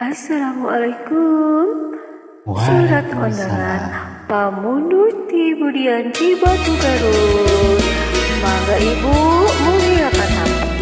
Assalamualaikum. Surat kondangan Pamunduh Ti Budian di Batu Garut. Mangga ibu muliakan hamba.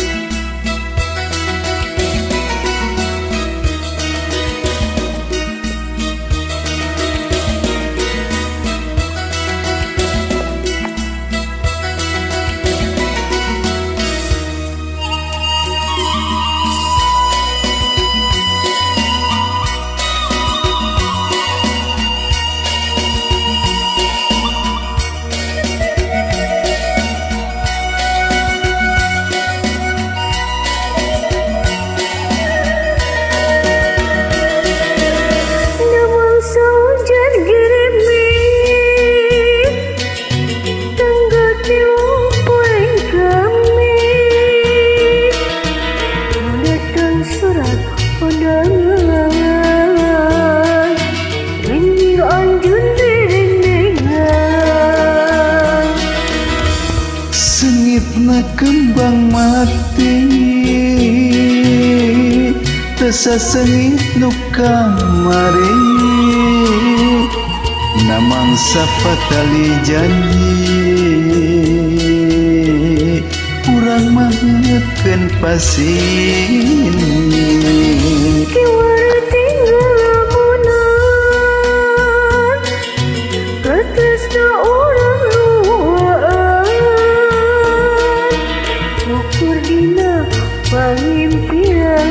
Sengitna kembang mati tesa sengit nu kamari namang safatali janji urang mangetkeun pasini kiwara tinggal lamunan katresna urang luaan ukur dina pangimpian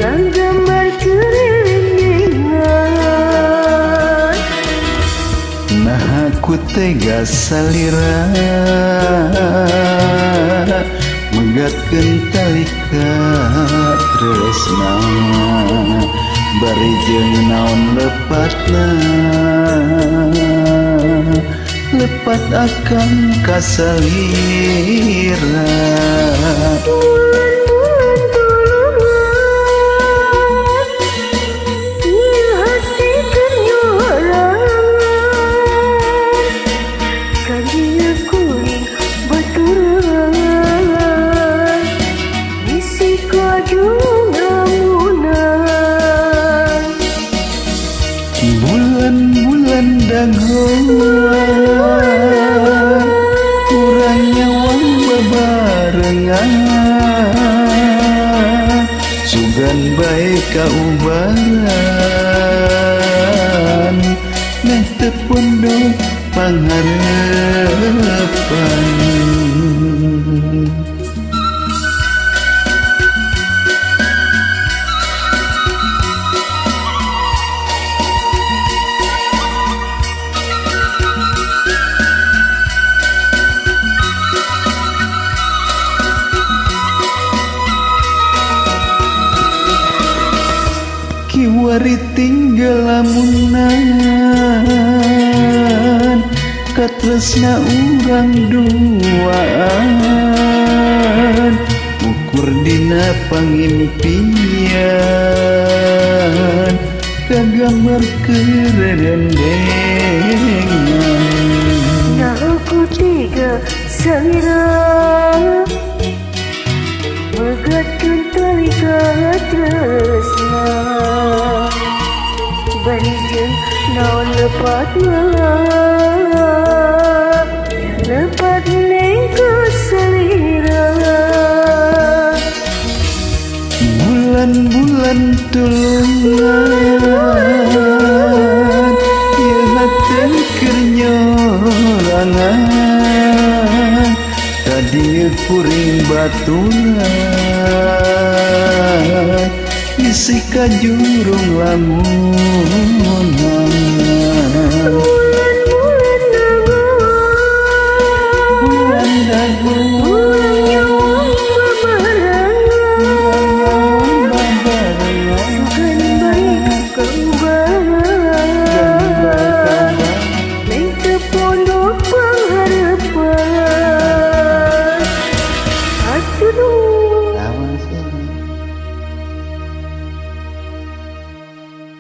kang gambar kereningan. nah aku tega salira megatkeun tali tresna bari jeung naon lepat akan kasalira. Bulan-bulan tuluman ieu hati kenyorangan kadieu kuring baturan bisi kajung lamunan. Bulan-bulan dagoan kurang nyawang bebarengan sugan bae kaubaran neh teu pondok pangharepan. Kiwari tinggal lamunan katresna urang duaan ukur dina pangimpian kagambar kerendengan. Nah aku tega salira megatkeun tali tresna bari jeung naon lepatna lepat neng kasalira. Bulan-bulan tulungan ieu hate keur nyorangan kadieu kuring baturan isi kajurung lamunan.